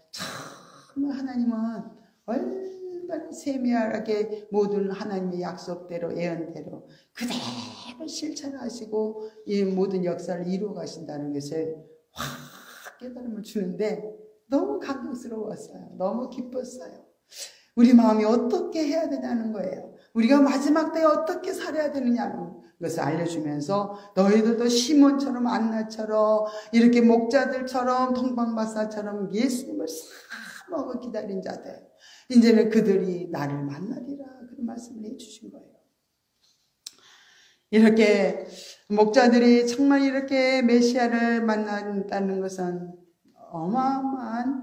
정말 하나님은 얼마나 세밀하게 모든 하나님의 약속대로 예언대로 그대로 실천하시고 이 모든 역사를 이루어 가신다는 것을 확 깨달음을 주는데 너무 감동스러웠어요. 너무 기뻤어요. 우리 마음이 어떻게 해야 되냐는 거예요. 우리가 마지막 때에 어떻게 살아야 되느냐는 것을 알려주면서 너희들도 시몬처럼 안나처럼 이렇게 목자들처럼 동방박사처럼 예수님을 사모하고 기다린 자들, 이제는 그들이 나를 만나리라, 그런 말씀을 해주신 거예요. 이렇게 목자들이 정말 이렇게 메시아를 만난다는 것은 어마어마한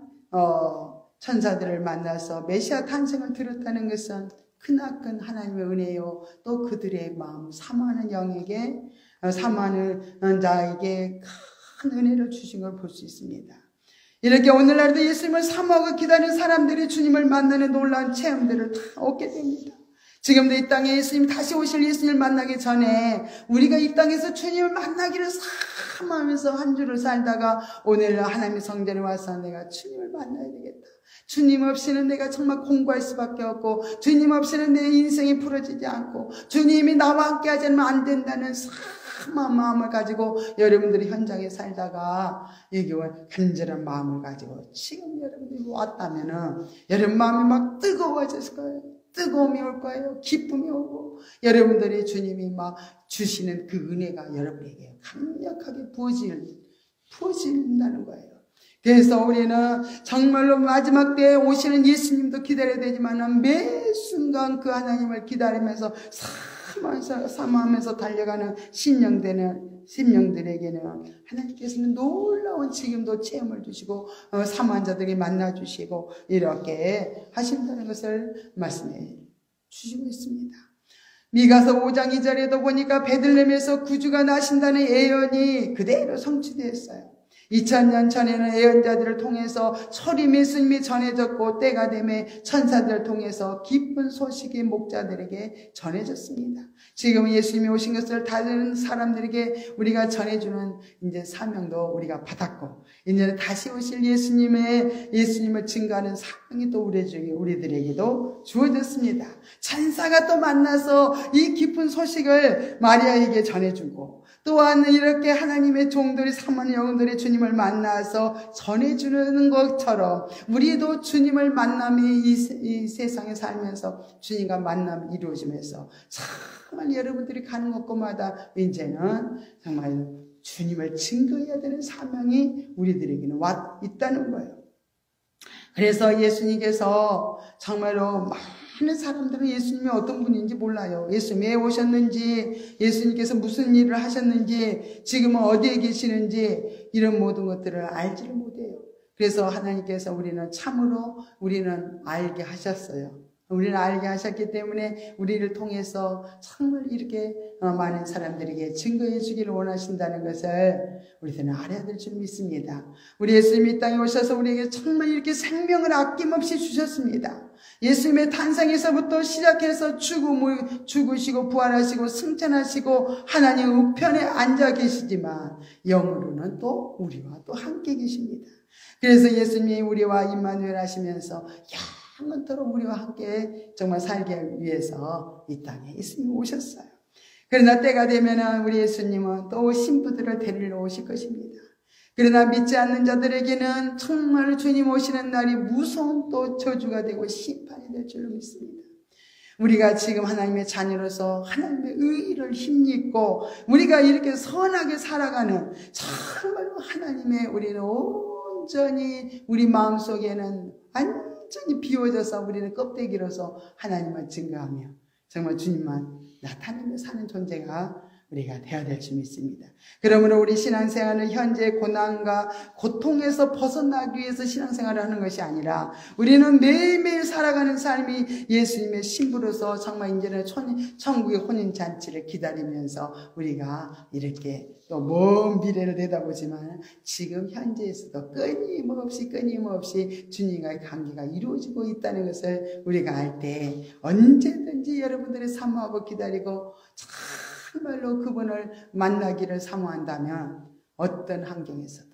천사들을 만나서 메시아 탄생을 들었다는 것은 크나큰 하나님의 은혜요. 또 그들의 마음 사모하는 영에게 사모하는 자에게 큰 은혜를 주신 걸 볼 수 있습니다. 이렇게 오늘날도 예수님을 사모하고 기다리는 사람들이 주님을 만나는 놀라운 체험들을 다 얻게 됩니다. 지금도 이 땅에 예수님 다시 오실 예수님을 만나기 전에 우리가 이 땅에서 주님을 만나기를 사모하면서 한 주를 살다가 오늘 하나님의 성전에 와서 내가 주님을 만나야 되겠다. 주님 없이는 내가 정말 공부할 수밖에 없고 주님 없이는 내 인생이 풀어지지 않고 주님이 나와 함께 하지 않으면 안 된다는 사모한 마음을 가지고 여러분들이 현장에 살다가 여기 간절한 마음을 가지고 지금 여러분들이 왔다면은 여러분 마음이 막 뜨거워졌을 거예요. 뜨거움이 올 거예요. 기쁨이 오고 여러분들이 주님이 막 주시는 그 은혜가 여러분에게 강력하게 부어진다는 거예요. 그래서 우리는 정말로 마지막 때에 오시는 예수님도 기다려야 되지만 매 순간 그 하나님을 기다리면서 사모하면서 달려가는 심령들에게는 하나님께서는 놀라운 지금도 체험을 주시고 사모한 자들이 만나주시고 이렇게 하신다는 것을 말씀해 주시고 있습니다. 미가서 5장 2절에도 보니까 베들레헴에서 구주가 나신다는 예언이 그대로 성취되었어요. 2000년 전에는 예언자들을 통해서 초림 예수님이 전해졌고 때가 되매 천사들을 통해서 기쁜 소식이 목자들에게 전해졌습니다. 지금 예수님이 오신 것을 다른 사람들에게 우리가 전해주는 이제 사명도 우리가 받았고 이제 다시 오실 예수님을 증거하는 사명이 또 우리들에게도 주어졌습니다. 천사가 또 만나서 이 기쁜 소식을 마리아에게 전해주고 또한 이렇게 하나님의 종들이 사모하는 영혼들이 주님을 만나서 전해주는 것처럼 우리도 주님을 만남이 이 세상에 살면서 주님과 만남이 이루어지면서 정말 여러분들이 가는 곳마다 이제는 정말 주님을 증거해야 되는 사명이 우리들에게는 있다는 거예요. 그래서 예수님께서 정말로 많은 사람들은 예수님이 어떤 분인지 몰라요. 예수님이 왜 오셨는지, 예수님께서 무슨 일을 하셨는지, 지금은 어디에 계시는지 이런 모든 것들을 알지를 못해요. 그래서 하나님께서 우리는 참으로 우리는 알게 하셨어요. 우리를 알게 하셨기 때문에 우리를 통해서 정말 이렇게 많은 사람들에게 증거해 주기를 원하신다는 것을 우리들은 알아야 될 줄 믿습니다. 우리 예수님이 이 땅에 오셔서 우리에게 정말 이렇게 생명을 아낌없이 주셨습니다. 예수님의 탄생에서부터 시작해서 죽으시고 부활하시고 승천하시고 하나님 우편에 앉아 계시지만 영으로는 또 우리와 또 함께 계십니다. 그래서 예수님이 우리와 임마누엘 하시면서 영원토록 우리와 함께 정말 살기 위해서 이 땅에 예수님이 오셨어요. 그러나 때가 되면 우리 예수님은 또 신부들을 데리러 오실 것입니다. 그러나 믿지 않는 자들에게는 정말 주님 오시는 날이 무서운 또 저주가 되고 심판이 될 줄로 믿습니다. 우리가 지금 하나님의 자녀로서 하나님의 의의를 힘입고 우리가 이렇게 선하게 살아가는 정말로 하나님의 우리는 온전히 우리 마음속에는 완전히 비워져서 우리는 껍데기로서 하나님을 증거하며 정말 주님만 나타내며 사는 존재가 우리가 되어야 될 줄 믿습니다. 그러므로 우리 신앙생활은 현재 고난과 고통에서 벗어나기 위해서 신앙생활을 하는 것이 아니라 우리는 매일매일 살아가는 삶이 예수님의 신부로서 정말 이제는 천국의 혼인잔치를 기다리면서 우리가 이렇게 또 먼 미래를 내다보지만 지금 현재에서도 끊임없이 주님과의 관계가 이루어지고 있다는 것을 우리가 알 때 언제든지 여러분들이 사모하고 기다리고 정말로 그분을 만나기를 사모한다면 어떤 환경에서도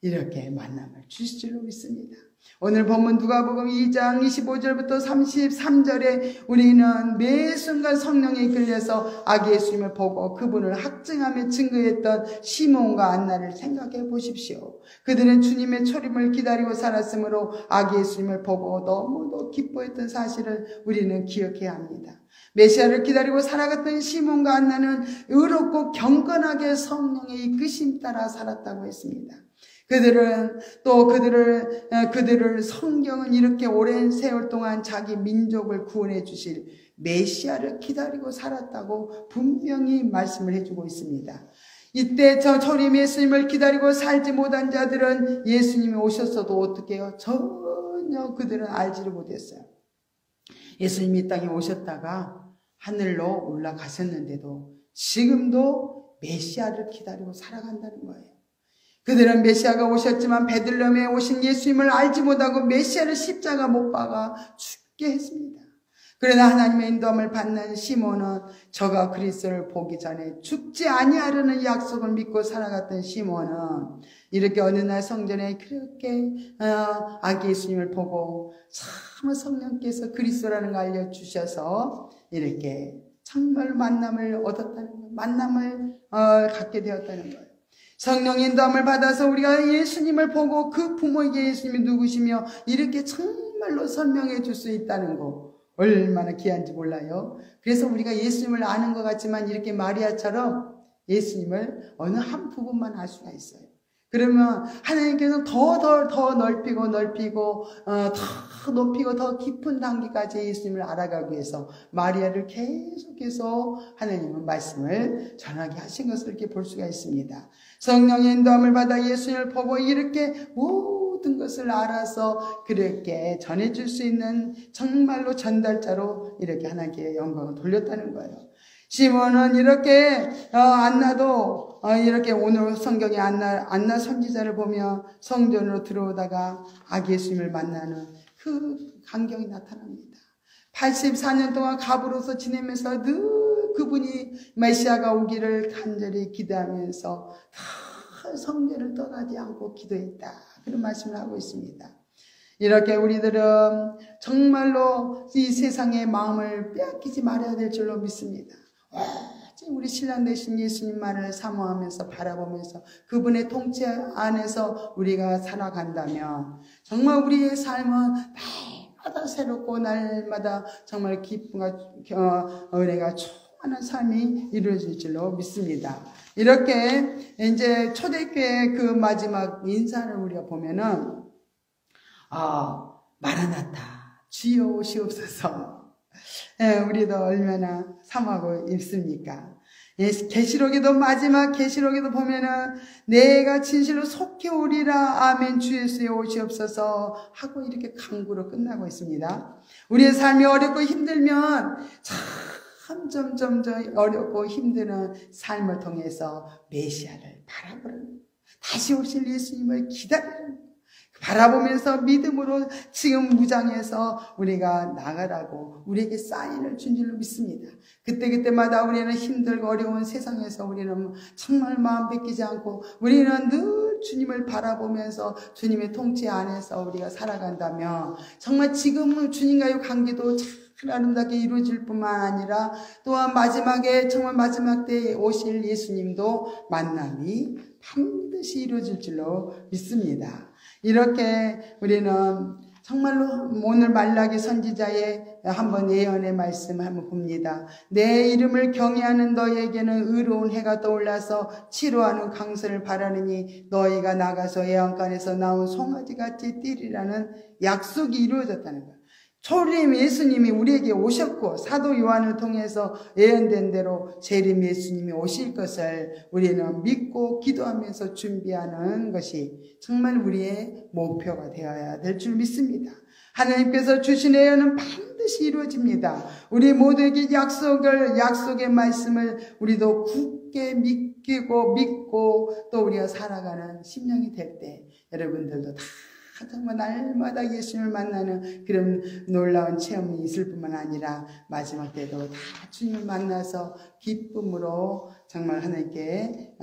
이렇게 만남을 주실 줄로 믿습니다. 오늘 본문 누가복음 2장 25절부터 33절에 우리는 매 순간 성령에 이끌려서 아기 예수님을 보고 그분을 확증하며 증거했던 시몬과 안나를 생각해 보십시오. 그들은 주님의 초림을 기다리고 살았으므로 아기 예수님을 보고 너무도 기뻐했던 사실을 우리는 기억해야 합니다. 메시아를 기다리고 살아갔던 시몬과 안나는 의롭고 경건하게 성령의 이끄심 따라 살았다고 했습니다. 그들을 성경은 이렇게 오랜 세월 동안 자기 민족을 구원해 주실 메시아를 기다리고 살았다고 분명히 말씀을 해주고 있습니다. 이때 저 초림 예수님을 기다리고 살지 못한 자들은 예수님이 오셨어도 어떻게 해요? 전혀 그들은 알지를 못했어요. 예수님이 이 땅에 오셨다가 하늘로 올라가셨는데도 지금도 메시아를 기다리고 살아간다는 거예요. 그들은 메시아가 오셨지만 베들레헴에 오신 예수님을 알지 못하고 메시아를 십자가 못 박아 죽게 했습니다. 그러나 하나님의 인도함을 받는 시몬은 저가 그리스도를 보기 전에 죽지 아니하려는 약속을 믿고 살아갔던 시몬은 이렇게 어느 날 성전에 그렇게 아기 예수님을 보고 참 성령께서 그리스도라는 걸 알려주셔서 이렇게 정말 만남을 얻었다는 거예요. 만남을 갖게 되었다는 거예요. 성령 인도함을 받아서 우리가 예수님을 보고 그 부모에게 예수님이 누구시며 이렇게 정말로 설명해 줄 수 있다는 거 얼마나 귀한지 몰라요. 그래서 우리가 예수님을 아는 것 같지만 이렇게 마리아처럼 예수님을 어느 한 부분만 알 수가 있어요. 그러면 하나님께서 더 넓히고 더 높이고 더 깊은 단계까지 예수님을 알아가기 위해서 마리아를 계속해서 하나님은 말씀을 전하게 하신 것을 이렇게 볼 수가 있습니다. 성령의 인도함을 받아 예수님을 보고 이렇게 모든 것을 알아서 그렇게 전해줄 수 있는 정말로 전달자로 이렇게 하나님께 영광을 돌렸다는 거예요. 시몬은 이렇게 안나도 이렇게 오늘 성경에 안나 선지자를 보며 성전으로 들어오다가 아기 예수님을 만나는 그 광경이 나타납니다. 84년 동안 갑으로서 지내면서 늘 그분이 메시아가 오기를 간절히 기대하면서 다 성전을 떠나지 않고 기도했다. 그런 말씀을 하고 있습니다. 이렇게 우리들은 정말로 이 세상의 마음을 빼앗기지 말아야 될 줄로 믿습니다. 우리 신랑 되신 예수님만을 사모하면서 바라보면서 그분의 통치 안에서 우리가 살아간다면 정말 우리의 삶은 날마다 새롭고 날마다 정말 기쁨과 은혜가 충만한 삶이 이루어질 줄로 믿습니다. 이렇게 이제 초대교회 그 마지막 인사를 우리가 보면은 마라나타 주여 오시옵소서. 우리도 얼마나 사모하고 있습니까? 계시록에도 마지막 계시록에도 보면은 내가 진실로 속히 오리라 아멘 주 예수여 오시옵소서 하고 이렇게 간구로 끝나고 있습니다. 우리의 삶이 어렵고 힘들면 점점 어렵고 힘드는 삶을 통해서 메시아를 바라보는, 다시 오실 예수님을 기다리는, 바라보면서 믿음으로 지금 무장해서 우리가 나가라고 우리에게 사인을 준 줄로 믿습니다. 그때마다 우리는 힘들고 어려운 세상에서 우리는 정말 마음 뺏기지 않고 우리는 늘 주님을 바라보면서 주님의 통치 안에서 우리가 살아간다면 정말 지금은 주님과의 관계도 참 아름답게 이루어질 뿐만 아니라 또한 마지막에, 정말 마지막 때에 오실 예수님도 만남이 반드시 이루어질 줄로 믿습니다. 이렇게 우리는 정말로 오늘 말라기 선지자의 한번 예언의 말씀 한번 봅니다. 내 이름을 경외하는 너에게는 의로운 해가 떠올라서 치료하는 강선을 바라느니 너희가 나가서 예언간에서 나온 송아지같이 뛰리라는 약속이 이루어졌다는 거예요. 초림 예수님이 우리에게 오셨고 사도 요한을 통해서 예언된 대로 재림 예수님이 오실 것을 우리는 믿고 기도하면서 준비하는 것이 정말 우리의 목표가 되어야 될 줄 믿습니다. 하나님께서 주신 예언은 반드시 이루어집니다. 우리 모두에게 약속의 말씀을 우리도 굳게 믿고 또 우리가 살아가는 심령이 될 때 여러분들도 다 정말 날마다 예수님을 만나는 그런 놀라운 체험이 있을 뿐만 아니라 마지막 때도 다 주님을 만나서 기쁨으로 정말 하나님께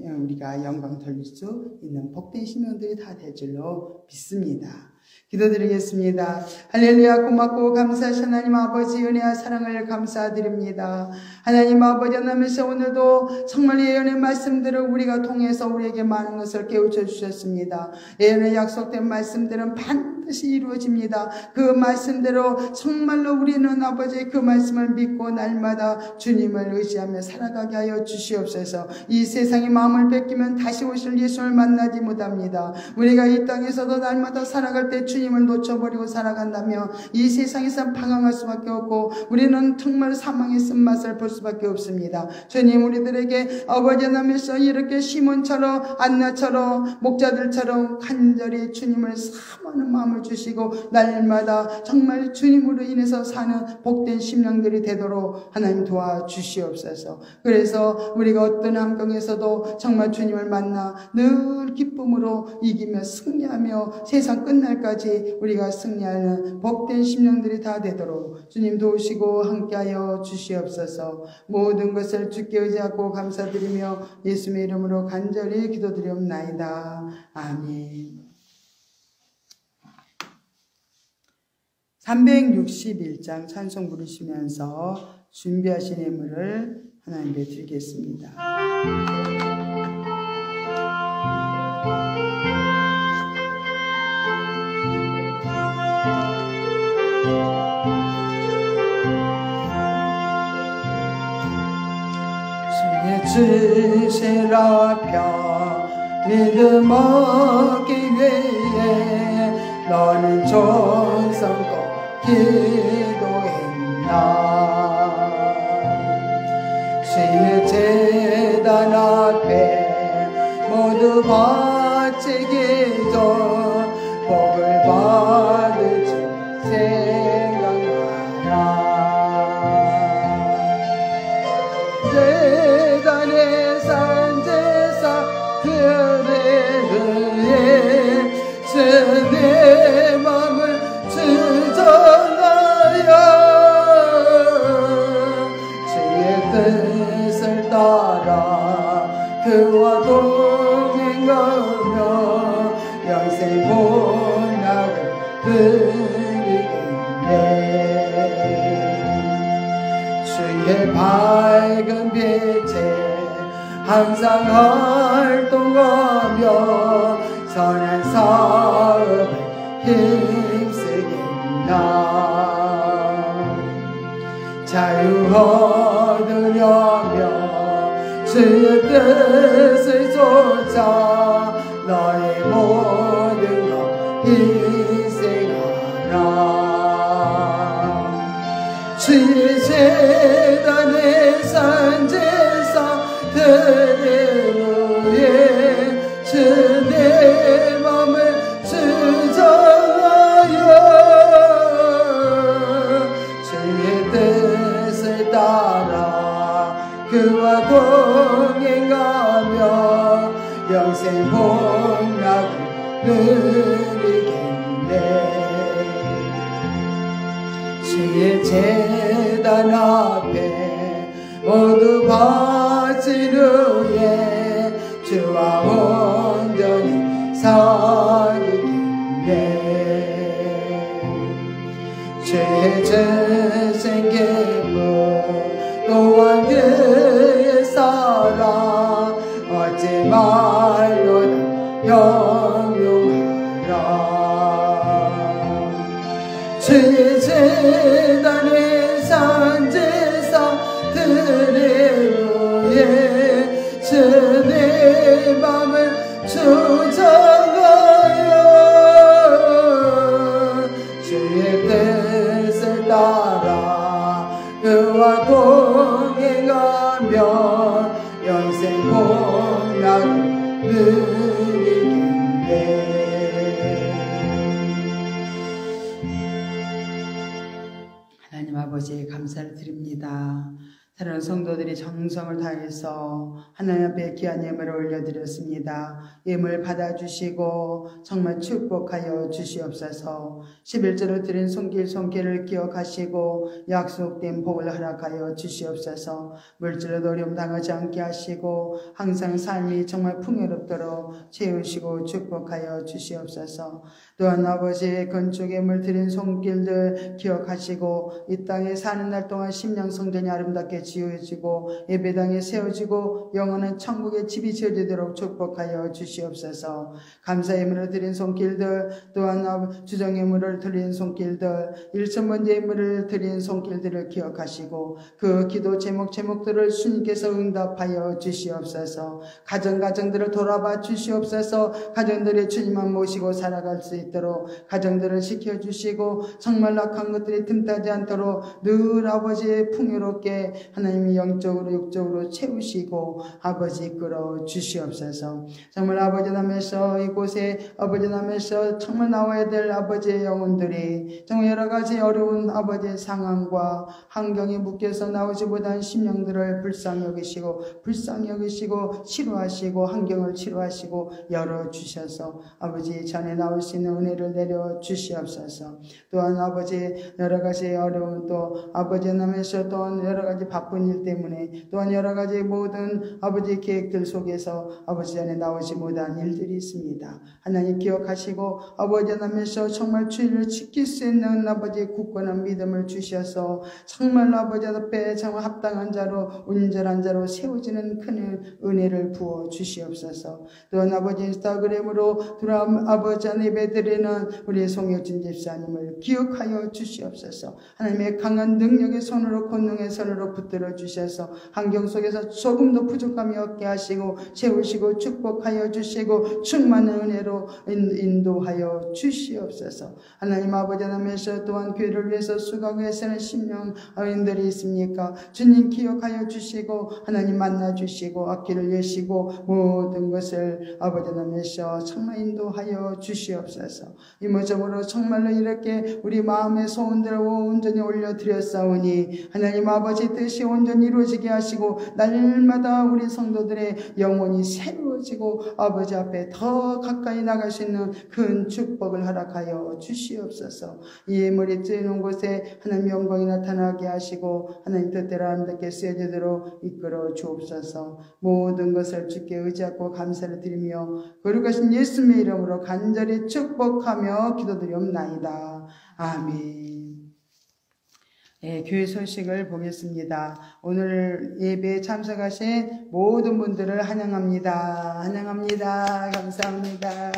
우리가 영광 돌릴 수 있는 복된 심령들이 다 될 줄로 믿습니다. 기도드리겠습니다. 할렐루야. 고맙고 감사하신 하나님 아버지 은혜와 사랑을 감사드립니다. 하나님 아버지 하나님께서 오늘도 정말 예언의 말씀들을 우리가 통해서 우리에게 많은 것을 깨우쳐 주셨습니다. 예언의 약속된 말씀들은 반드시 이루어집니다. 그 말씀대로 정말로 우리는 아버지 그 말씀을 믿고 날마다 주님을 의지하며 살아가게 하여 주시옵소서. 이 세상의 마음을 뺏기면 다시 오실 예수를 만나지 못합니다. 우리가 이 땅에서도 날마다 살아갈 때 주님을 놓쳐버리고 살아간다면 이 세상에서 방황할 수밖에 없고 우리는 정말 사망의 쓴맛을 볼 수밖에 없습니다. 주님, 우리들에게 아버지 하나님께서 이렇게 시몬처럼 안나처럼 목자들처럼 간절히 주님을 사모하는 마음을 주시고 날마다 정말 주님으로 인해서 사는 복된 심령들이 되도록 하나님 도와주시옵소서. 그래서 우리가 어떤 환경에서도 정말 주님을 만나 늘 기쁨으로 이기며 승리하며 세상 끝날까지 우리가 승리하는 복된 심령들이 다 되도록 주님 도우시고 함께하여 주시옵소서. 모든 것을 주께 의지하고 감사드리며 예수님의 이름으로 간절히 기도드리옵나이다. 아멘. 361장 찬송 부르시면서 준비하신 예물을 하나님께 드리겠습니다. 주신 앞편 믿음 얻기 위해 너는 정성껏 기도했나. 주의 제단 앞에 모두 바치 기도 복을 받을 줄 생각하라. 제단의 산제사 그를 위해 내 맘을 주정하여 주의 뜻을 따라 그와 동행하며 영생 본락을 드리겠네. 주의 밝은 빛에 항상 활동하며 선한 사업을 힘쓰겠나. 자유 얻으려며 주의 뜻을 쫓아 너의 모든 것 희생하라. 주의 제단의 산제사 들을 위해 주 내 맘을 주정하여 누리겠네. 주의 제단 앞에 모두 바친 후에 주와 온전히 사귀겠네. 주의 전생 기쁨 또한 그의 사랑 어찌 말로나 영용하라. 주의 제단의 산제사 드리루에 주의 맘을 주장하여 주의 뜻을 따라 그와 동행하며 영생 복락을 누리겠네. 하나님 아버지 감사를 드립니다. 사랑하는 성도들이 정성을 다해서 하나님 앞에 귀한 예물을 올려드렸습니다. 예물 받아주시고 정말 축복하여 주시옵소서. 11조로 드린 손길을 기억하시고 약속된 복을 허락하여 주시옵소서. 물질로 어려움 당하지 않게 하시고 항상 삶이 정말 풍요롭도록 채우시고 축복하여 주시옵소서. 또한 아버지의 건축에 물들인 손길들 기억하시고 이 땅에 사는 날 동안 심령 성전이 아름답게 지어지고 예배당에 세워지고 영원한 천국의 집이 지어지도록 축복하여 주시옵소서. 감사 예물을 드린 손길들 또한 주정 예물을 드린 손길들 1,000번째 예물을 드린 손길들을 기억하시고 그 기도 제목들을 주님께서 응답하여 주시옵소서. 가정들을 돌아봐 주시옵소서. 가정들이 주님만 모시고 살아갈 수 있도록 가정들을 지켜주시고 정말 악한 것들이 틈타지 않도록 늘 아버지의 풍요롭게 하나님이 영적으로 육적으로 채우시고 아버지 이끌어 주시옵소서. 정말 아버지 남에서 이곳에 아버지 남에서 정말 나와야 될 아버지의 영혼들이 정말 여러 가지 어려운 아버지의 상황과 환경에 묶여서 나오지 못한 심령들을 불쌍히 여기시고 치료하시고 환경을 치료하시고 열어주셔서 아버지 전에 나올 수 있는 은혜를 내려 주시옵소서. 또한 아버지 여러 가지 어려운 또 아버지 남에서 또한 여러 가지 바쁜 일 때문에 또한 여러 가지 모든 아버지 계획들 속에서 아버지 전에 나오지 못한 일들이 있습니다. 하나님 기억하시고 아버지 남에서 정말 주의를 지킬 수 있는 아버지 굳건한 믿음을 주셔서 정말 아버지 앞에 정말 합당한 자로 온전한 자로 세워지는 큰 은혜를 부어 주시옵소서. 또한 아버지 인스타그램으로 돌아온 아버지 안 예배드리는 우리 송혁진 집사님을 기억하여 주시옵소서. 하나님의 강한 능력의 손으로 권능의 손으로 붙들어 주셔서 환경 속에서 조금도 부족함이 없게 하시고 채우시고 축복하여 주시고 충만한 은혜로 인도하여 주시옵소서. 하나님 아버지 하나님에서 또한 교회를 위해서 수고하고 애쓰는 심령인들이 있습니까? 주님 기억하여 주시고 하나님 만나 주시고 앞길을 여시고 모든 것을 아버지 하나님에서 정말 인도하여 주시옵소서. 이모적으로 정말로 이렇게 우리 마음의 소원들을 온전히 올려드렸사오니 하나님 아버지 뜻이 온전히 이루어지게 하시고 날마다 우리 성도들의 영혼이 새로워지고 아버지 앞에 더 가까이 나갈 수 있는 큰 축복을 허락하여 주시옵소서. 이 예물이 찌는 곳에 하나님 영광이 나타나게 하시고 하나님 뜻대로 아름답게 쓰여지도록 이끌어 주옵소서. 모든 것을 주께 의지하고 감사를 드리며 거룩하신 예수님의 이름으로 간절히 축복하며 기도드리옵나이다. 아멘. 네, 교회 소식을 보겠습니다. 오늘 예배에 참석하신 모든 분들을 환영합니다. 감사합니다.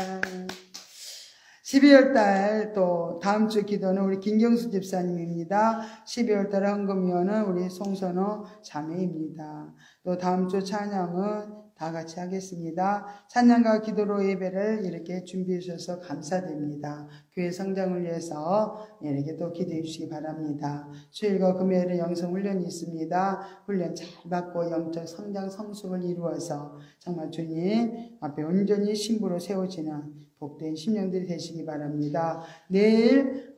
12월달 또 다음 주 기도는 우리 김경수 집사님입니다. 12월달 헌금위원은 우리 송선호 자매입니다. 또 다음 주 찬양은 다 같이 하겠습니다. 찬양과 기도로 예배를 이렇게 준비해 주셔서 감사드립니다. 교회 성장을 위해서 이렇게 또 기도해 주시기 바랍니다. 수요일과 금요일에 영성훈련이 있습니다. 훈련 잘 받고 영적 성장 성숙을 이루어서 정말 주님 앞에 온전히 신부로 세워지는 복된 심령들이 되시기 바랍니다. 내일은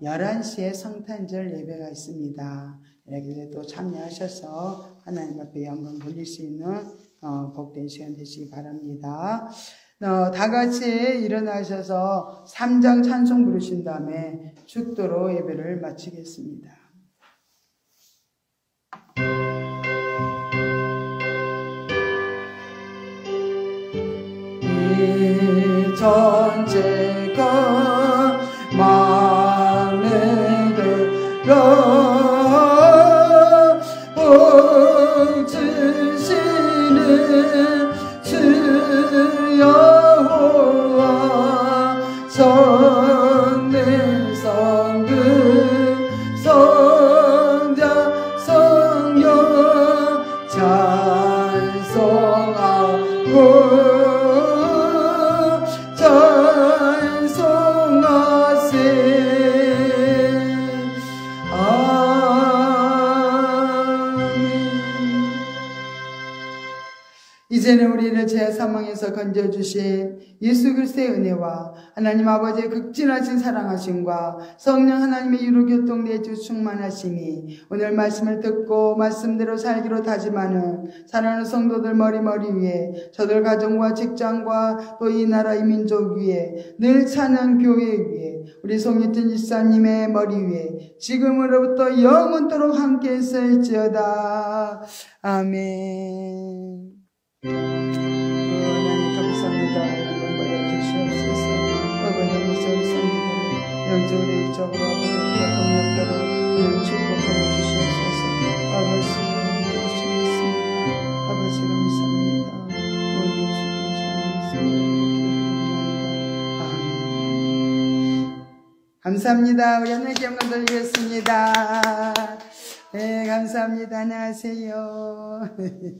11시에 성탄절 예배가 있습니다. 이렇게 또 참여하셔서 하나님 앞에 영광 돌릴 수 있는 복된 시간 되시기 바랍니다. 다 같이 일어나셔서 3장 찬송 부르신 다음에 축도로 예배를 마치겠습니다. 이 전체가 만에게로 복 주시는 주 여호와 성령 성금 성자 성령 찬송하고 이제는 우리를 죄 사망에서 건져주신 예수 그리스도의 은혜와 하나님 아버지의 극진하신 사랑하심과 성령 하나님의 유로교통 내주 충만하심이 오늘 말씀을 듣고 말씀대로 살기로 다짐하는 사랑하는 성도들 머리 위에 저들 가정과 직장과 또 이 나라 이 민족 위에 늘 찬양 교회 위에 우리 송유진 집사님의 머리 위에 지금으로부터 영원토록 함께 있을지어다. 아멘. 하나님 감사합니다. 이번 받아 주시옵소서. 아버지 우리 성도들을 영적으로 일적으로 협력하러 그냥 축복하여 주시옵소서. 아버지 예수 믿습니다. 아버지 감사합니다. 우리 예수 그리스도의 아멘. 감사합니다. 우리 하나님께 영광 돌리겠습니다. 네, 감사합니다. 안녕하세요.